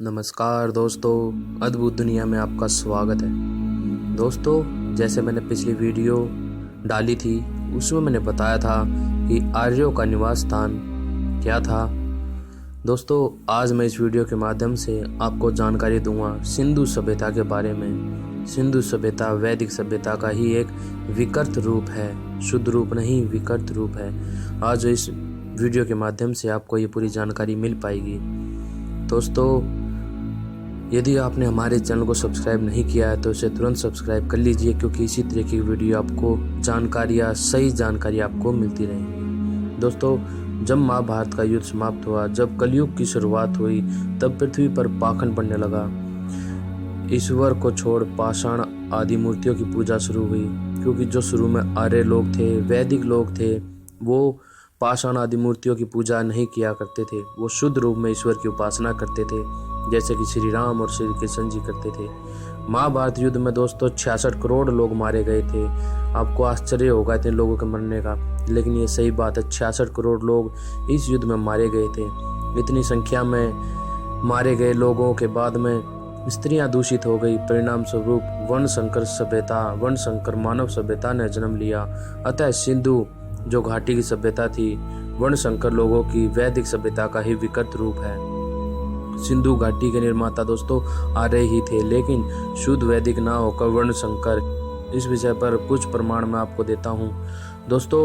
नमस्कार दोस्तों, अद्भुत दुनिया में आपका स्वागत है। दोस्तों, जैसे मैंने पिछली वीडियो डाली थी उसमें मैंने बताया था कि आर्यों का निवास स्थान क्या था। दोस्तों, आज मैं इस वीडियो के माध्यम से आपको जानकारी दूंगा सिंधु सभ्यता के बारे में। सिंधु सभ्यता वैदिक सभ्यता का ही एक विकृत रूप है, शुद्ध रूप नहीं, विकृत रूप है। आज इस वीडियो के माध्यम से आपको ये पूरी जानकारी मिल पाएगी। दोस्तों, यदि आपने हमारे चैनल को सब्सक्राइब नहीं किया है तो इसे तुरंत सब्सक्राइब कर लीजिए, क्योंकि इसी तरह की वीडियो आपको सही जानकारी आपको मिलती रहेगी। दोस्तों, जब महाभारत का युद्ध समाप्त हुआ, जब कलयुग की शुरुआत हुई, तब पृथ्वी पर पाखंड बढ़ने लगा। ईश्वर को छोड़ पाषाण आदि मूर्तियों की पूजा शुरू हुई, क्योंकि जो शुरू में आर्य लोग थे, वैदिक लोग थे, वो पाषाण आदि मूर्तियों की पूजा नहीं किया करते थे। वो शुद्ध रूप में ईश्वर की उपासना करते थे, जैसे कि श्री राम और श्री कृष्ण जी करते थे। महाभारत युद्ध में दोस्तों 66 करोड़ लोग मारे गए थे। आपको आश्चर्य होगा इतने लोगों के मरने का, लेकिन ये सही बात है। 66 करोड़ लोग इस युद्ध में मारे गए थे। इतनी संख्या में मारे गए लोगों के बाद में स्त्रियां दूषित हो गई। परिणाम स्वरूप वर्ण संकर मानव सभ्यता ने जन्म लिया। अतः सिंधु जो घाटी की सभ्यता थी, वर्ण संकर लोगों की वैदिक सभ्यता का ही विकृत रूप है। सिंधु घाटी के निर्माता दोस्तों आर्य ही थे, लेकिन शुद्ध वैदिक ना होकर वर्ण संकर। इस विषय पर कुछ प्रमाण मैं आपको देता हूँ। दोस्तों,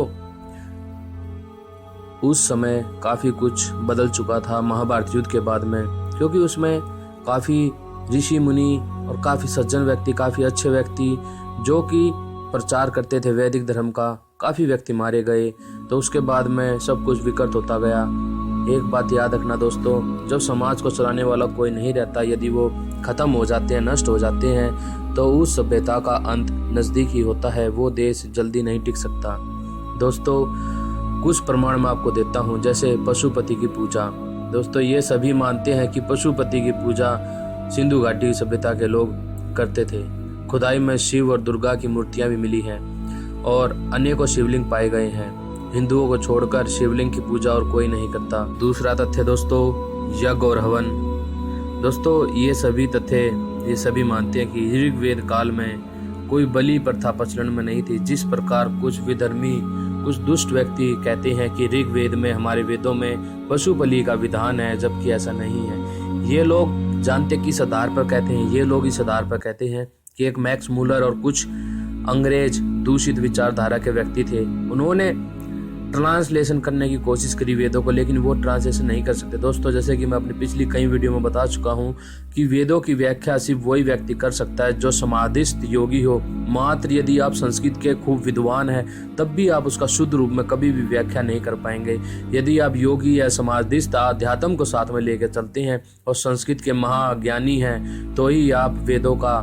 उस समय काफी कुछ बदल चुका था महाभारत युद्ध के बाद में, क्योंकि उसमें काफी ऋषि मुनि और काफी सज्जन व्यक्ति, काफी अच्छे व्यक्ति जो कि प्रचार करते थे वैदिक धर्म का, काफी व्यक्ति मारे गए। तो उसके बाद में सब कुछ विकृत होता गया। एक बात याद रखना दोस्तों, जब समाज को चलाने वाला कोई नहीं रहता, यदि वो खत्म हो जाते हैं, नष्ट हो जाते हैं, तो उस सभ्यता का अंत नजदीक ही होता है। वो देश जल्दी नहीं टिक सकता। दोस्तों, कुछ प्रमाण मैं आपको देता हूँ, जैसे पशुपति की पूजा। दोस्तों, ये सभी मानते हैं कि पशुपति की पूजा सिंधु घाटी सभ्यता के लोग करते थे। खुदाई में शिव और दुर्गा की मूर्तियां भी मिली हैं और अनेकों शिवलिंग पाए गए हैं। हिंदुओं को छोड़कर शिवलिंग की पूजा और कोई नहीं करता। दूसरा तथ्य दोस्तों, यज्ञ और हवन। दोस्तों, ये सभी मानते हैं कि ऋग्वेद काल में कोई बलि प्रथा प्रचलन में नहीं थी। जिस प्रकार कुछ विधर्मी, कुछ दुष्ट व्यक्ति कहते हैं कि ऋग्वेद में, हमारे वेदों में पशु बलि का विधान है, जबकि ऐसा नहीं है। ये लोग जानते किस आधार पर कहते हैं? ये लोग इस आधार पर कहते हैं कि एक मैक्स मूलर और कुछ अंग्रेज दूषित विचारधारा के व्यक्ति थे। उन्होंने ट्रांसलेशन करने की कोशिश करी वेदों को, लेकिन वो ट्रांसलेशन नहीं कर सकते। दोस्तों, जैसे कि मैं अपनी पिछली कई वीडियो में बता चुका हूँ कि वेदों की व्याख्या सिर्फ वही व्यक्ति कर सकता है जो समाधिस्थ योगी हो। मात्र यदि आप संस्कृत के खूब विद्वान हैं, तब भी आप उसका शुद्ध रूप में कभी भी व्याख्या नहीं कर पाएंगे। यदि आप योगी या समाधिस्थ अध्यात्म को साथ में लेकर चलते हैं और संस्कृत के महाज्ञानी हैं, तो ही आप वेदों का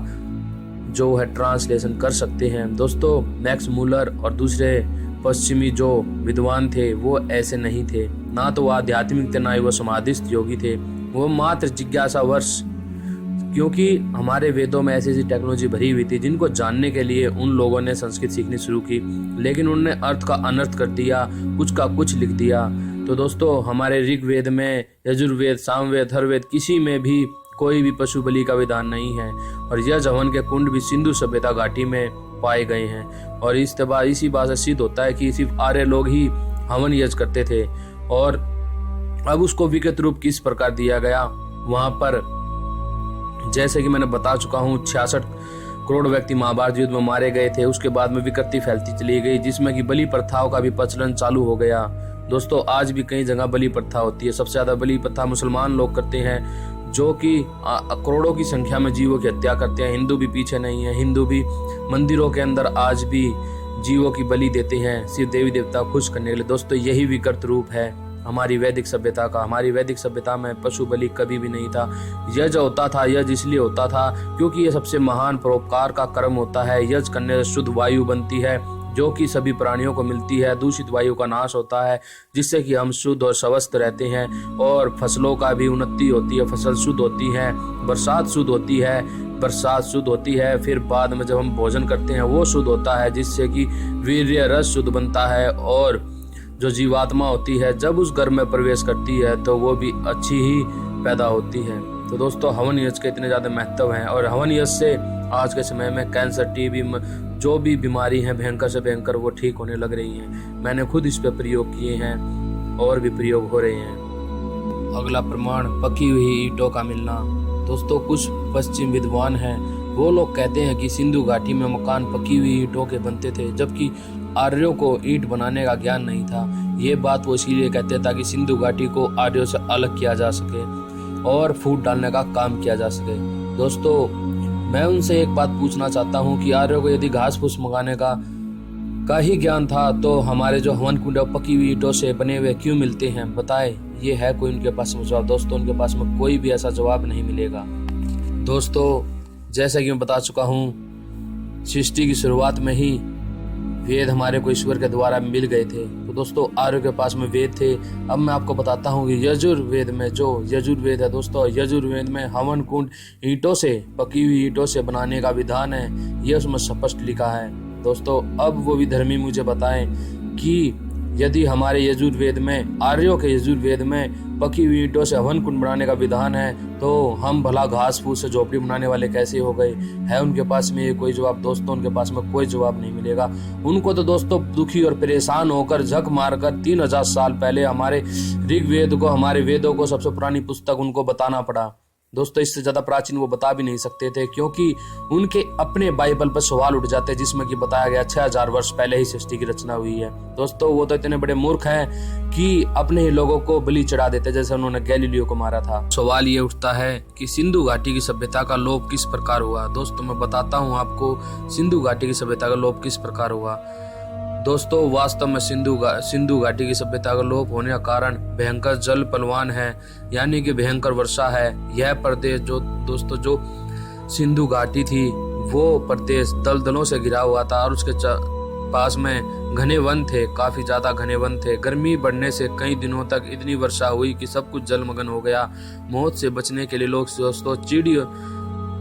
जो है ट्रांसलेशन कर सकते हैं। दोस्तों, मैक्स मूलर और दूसरे पश्चिमी जो विद्वान थे वो ऐसे नहीं थे। ना तो वो आध्यात्मिक थे, ना ही वो समाधिस्थ योगी थे। वो मात्र जिज्ञासावश, क्योंकि हमारे वेदों में ऐसी ऐसी टेक्नोलॉजी भरी हुई थी जिनको जानने के लिए उन लोगों ने संस्कृत सीखनी शुरू की, लेकिन उन्होंने अर्थ का अनर्थ कर दिया, कुछ का कुछ लिख दिया। तो दोस्तों, हमारे ऋग्वेद में, यजुर्वेद, सामवेद, अथर्ववेद, किसी में भी कोई भी पशु बलि का विधान नहीं है। और यज्ञ हवन के कुंड भी सिंधु सभ्यता घाटी में पाए गए हैं। और इसी बात से सिद्ध होता है कि सिर्फ आर्य लोग ही हवन यज्ञ करते थे। और अब उसको विकृत रूप किस प्रकार दिया गया वहां पर, जैसे कि मैंने बता चुका हूँ, 66 करोड़ व्यक्ति महाभारत युद्ध में मारे गए थे। उसके बाद में विकृति फैलती चली गई, जिसमें कि बलि प्रथाओं का भी प्रचलन चालू हो गया। दोस्तों, आज भी कई जगह बलि प्रथा होती है। सबसे ज्यादा बलि प्रथा मुसलमान लोग करते हैं, जो कि करोड़ों की संख्या में जीवों की हत्या करते हैं। हिंदू भी पीछे नहीं है। हिंदू भी मंदिरों के अंदर आज भी जीवों की बलि देते हैं, सिर्फ देवी देवता को खुश करने के लिए। दोस्तों, यही विकृत रूप है हमारी वैदिक सभ्यता का। हमारी वैदिक सभ्यता में पशु बलि कभी भी नहीं था। यज्ञ होता था, यज्ञ इसलिए होता था क्योंकि ये सबसे महान परोपकार का कर्म होता है। यज्ञ करने से शुद्ध वायु बनती है, जो कि सभी प्राणियों को मिलती है। दूषित वायु का नाश होता है, जिससे कि हम शुद्ध और स्वस्थ रहते हैं। और फसलों का भी उन्नति होती है, फसल शुद्ध होती है, बरसात शुद्ध होती है। फिर बाद में जब हम भोजन करते हैं वो शुद्ध होता है, जिससे कि वीर्य रस शुद्ध बनता है। और जो जीवात्मा होती है जब उस घर में प्रवेश करती है तो वो भी अच्छी ही पैदा होती है। तो दोस्तों हवन यज्ञ के इतने ज़्यादा महत्व हैं और हवन यज्ञ से आज के समय में कैंसर, टीबी, जो भी बीमारी है भयंकर से भयंकर वो ठीक होने लग रही हैं। मैंने खुद इस पर प्रयोग किए हैं और भी प्रयोग हो रहे हैं। अगला प्रमाण, पकी हुई ईंटों का मिलना। दोस्तों कुछ पश्चिम विद्वान हैं, वो लोग कहते हैं कि सिंधु घाटी में मकान पकी हुई ईंटों के बनते थे, जबकि आर्यों को ईंट बनाने का ज्ञान नहीं था। ये बात वो इसीलिए कहते ताकि सिंधु घाटी को आर्यों से अलग किया जा सके और फूट डालने का काम किया जा सके। दोस्तों मैं उनसे एक बात पूछना चाहता हूँ कि आर्यों को यदि घास फूस मंगाने का ही ज्ञान था तो हमारे जो हवन कुंड पकी हुई ईंटों से बने हुए क्यों मिलते हैं, बताए? ये है कोई उनके पास में जवाब? दोस्तों उनके पास में कोई भी ऐसा जवाब नहीं मिलेगा। दोस्तों जैसा कि मैं बता चुका हूँ, सृष्टि की शुरुआत में ही वेद हमारे को ईश्वर के द्वारा मिल गए थे। तो दोस्तों आर्यों के पास में वेद थे। अब मैं आपको बताता हूँ कि यजुर्वेद में, जो यजुर्वेद है दोस्तों, यजुर्वेद में हवन कुंड ईंटों से, पकी हुई ईंटों से बनाने का विधान है, ये उसमें स्पष्ट लिखा है। दोस्तों अब वो विधर्मी मुझे बताएं कि यदि हमारे यजुर्वेद में, आर्यों के यजुर्वेद में पकी हुई ईंटों से हवन कुंड बनाने का विधान है, तो हम भला घास फूस से झोपड़ी बनाने वाले कैसे हो गए? है उनके पास में ये कोई जवाब? दोस्तों उनके पास में कोई जवाब नहीं मिलेगा। उनको तो दोस्तों दुखी और परेशान होकर झक मारकर 3000 साल पहले हमारे ऋग्वेद को, हमारे वेदों को, सबसे पुरानी पुस्तक उनको बताना पड़ा। दोस्तों इससे ज्यादा प्राचीन वो बता भी नहीं सकते थे, क्योंकि उनके अपने बाइबल पर सवाल उठ जाते जिसमें कि बताया गया 6000 वर्ष पहले ही सृष्टि की रचना हुई है। दोस्तों वो तो इतने बड़े मूर्ख हैं कि अपने ही लोगों को बलि चढ़ा देते, जैसे उन्होंने गैलीलियो को मारा था। सवाल ये उठता है कि सिंधु घाटी की सभ्यता का लोप किस प्रकार हुआ? दोस्तों मैं बताता हूँ आपको सिंधु घाटी की सभ्यता का लोप किस प्रकार हुआ। दोस्तों वास्तव में सिंधु घाटी की सभ्यता का लोप होने का कारण भयंकर जल पलवान है, यानी कि भयंकर वर्षा है। यह प्रदेश जो दोस्तों, जो सिंधु घाटी थी वो प्रदेश दलदलों से घिरा हुआ था और उसके पास में घने वन थे, काफी ज्यादा घने वन थे। गर्मी बढ़ने से कई दिनों तक इतनी वर्षा हुई कि सब कुछ जलमग्न हो गया। मौत से बचने के लिए लोग दोस्तों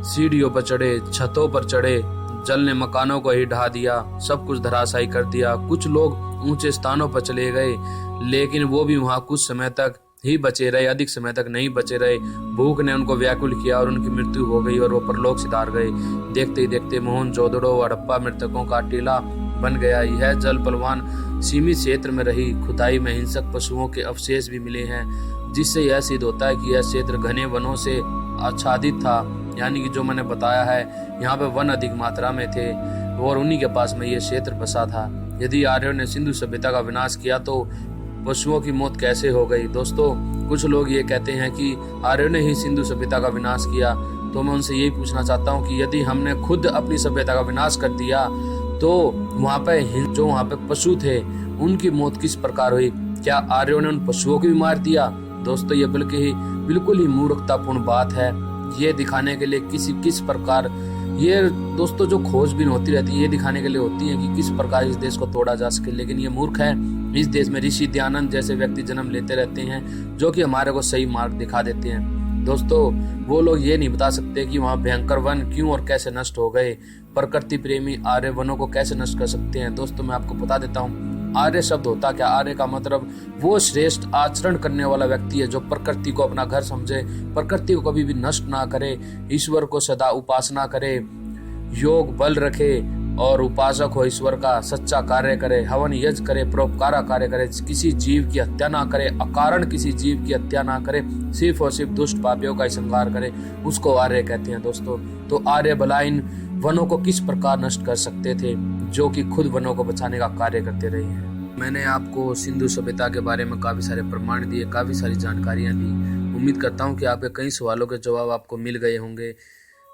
सीढ़ियों पर चढ़े, छतों पर चढ़े। जल ने मकानों को ही ढहा दिया, सब कुछ धराशायी कर दिया। कुछ लोग ऊंचे स्थानों पर चले गए, लेकिन वो भी वहां कुछ समय तक ही बचे रहे, अधिक समय तक नहीं बचे रहे। भूख ने उनको व्याकुल किया और उनकी मृत्यु हो गई और वो परलोक सिधार गए। देखते ही देखते मोहनजोदड़ो व हड़प्पा मृतकों का टीला बन गया। यह जल पलवान सीमित क्षेत्र में रही। खुदाई में हिंसक पशुओं के अवशेष भी मिले हैं, जिससे यह सिद्ध होता है कि यह क्षेत्र घने वनों से आच्छादित था, यानी कि जो मैंने बताया है यहाँ पे वन अधिक मात्रा में थे और उन्हीं के पास में ये क्षेत्र बसा था। यदि आर्यों ने सिंधु सभ्यता का विनाश किया तो पशुओं की मौत कैसे हो गई? दोस्तों कुछ लोग ये कहते हैं कि आर्यों ने ही सिंधु सभ्यता का विनाश किया, तो मैं उनसे यही पूछना चाहता हूँ कि यदि हमने खुद अपनी सभ्यता का विनाश कर दिया तो वहाँ पे जो वहाँ पे पशु थे उनकी मौत किस प्रकार हुई? क्या आर्यों ने उन पशुओं को भी मार दिया? दोस्तों ये बिल्कुल ही मूर्खतापूर्ण बात है। ये दिखाने के लिए किस प्रकार, ये दोस्तों जो खोजबीन होती रहती है ये दिखाने के लिए होती है कि किस प्रकार इस देश को तोड़ा जा सके, लेकिन ये मूर्ख है। इस देश में ऋषि दयानंद जैसे व्यक्ति जन्म लेते रहते हैं जो कि हमारे को सही मार्ग दिखा देते हैं। दोस्तों वो लोग ये नहीं बता सकते कि वहाँ भयंकर वन क्यों और कैसे नष्ट हो गए। प्रकृति प्रेमी आर्य वनों को कैसे नष्ट कर सकते हैं? दोस्तों मैं आपको बता देता हूँ, आर्य शब्द होता क्या? आर्य का मतलब वो श्रेष्ठ आचरण करने वाला व्यक्ति है जो प्रकृति को अपना घर समझे, प्रकृति को कभी भी नष्ट ना करे, ईश्वर को सदा उपासना करे, योग बल रखे और उपासक हो ईश्वर का, सच्चा कार्य करे, हवन यज्ञ करे, परोपकार कार्य करे, किसी जीव की हत्या ना करे, अकारण किसी जीव की हत्या ना करे, सिर्फ और सिर्फ दुष्ट पापियों का संहार करे, उसको आर्य कहते हैं। दोस्तों तो आर्य भला इन वनों को किस प्रकार नष्ट कर सकते थे जो कि खुद वनों को बचाने का कार्य करते रहे हैं। मैंने आपको सिंधु सभ्यता के बारे में काफी सारे प्रमाण दिए, काफी सारी जानकारियां दी। उम्मीद करता हूं कि आपके कई सवालों के जवाब आपको मिल गए होंगे।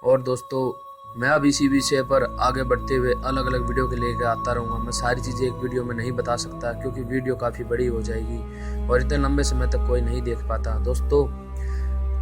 और दोस्तों मैं अब इसी विषय पर आगे बढ़ते हुए अलग अलग वीडियो के लेकर आता रहूँगा। मैं सारी चीज़ें एक वीडियो में नहीं बता सकता क्योंकि वीडियो काफ़ी बड़ी हो जाएगी और इतने लंबे समय तक कोई नहीं देख पाता। दोस्तों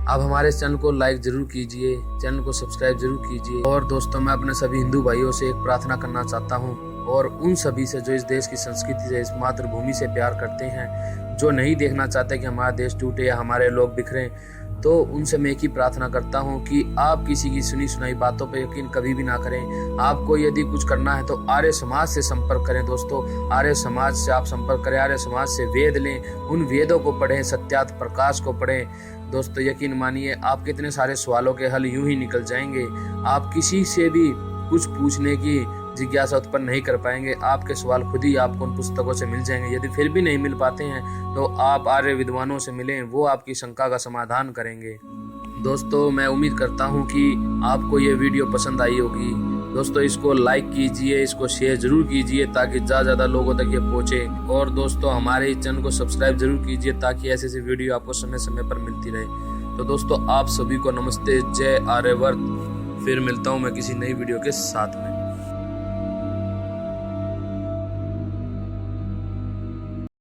आप हमारे चैनल को लाइक जरूर कीजिए, चैनल को सब्सक्राइब जरूर कीजिए। और दोस्तों मैं अपने सभी हिंदू भाइयों से एक प्रार्थना करना चाहता हूँ और उन सभी से जो इस देश की संस्कृति से, इस मातृभूमि से प्यार करते हैं, जो नहीं देखना चाहते कि हमारा देश टूटे या हमारे लोग बिखरें, तो उनसे मैं एक ही प्रार्थना करता हूँ कि आप किसी की सुनी सुनाई बातों पर यकीन कभी भी ना करें। आपको यदि कुछ करना है तो आर्य समाज से संपर्क करें। दोस्तों आर्य समाज से आप संपर्क करें, आर्य समाज से वेद लें, उन वेदों को पढ़ें, सत्यार्थ प्रकाश को पढ़ें, दोस्तों यकीन मानिए आपके इतने सारे सवालों के हल यूं ही निकल जाएंगे। आप किसी से भी कुछ पूछने की जिज्ञासा उत्पन्न नहीं कर पाएंगे। आपके सवाल खुद ही आपको उन पुस्तकों से मिल जाएंगे। यदि फिर भी नहीं मिल पाते हैं तो आप आर्य विद्वानों से मिलें, वो आपकी शंका का समाधान करेंगे। दोस्तों मैं उम्मीद करता हूं कि आपको ये वीडियो पसंद आई होगी। दोस्तों इसको लाइक कीजिए, इसको शेयर जरूर कीजिए ताकि ज़्यादा लोगों तक ये पहुंचे। और दोस्तों हमारे चैनल को सब्सक्राइब जरूर कीजिए ताकि ऐसी वीडियो आपको समय समय पर मिलती रहे। तो दोस्तों आप सभी को नमस्ते, जय आर्यवर्त। फिर मिलता हूँ मैं किसी नई वीडियो के साथ में।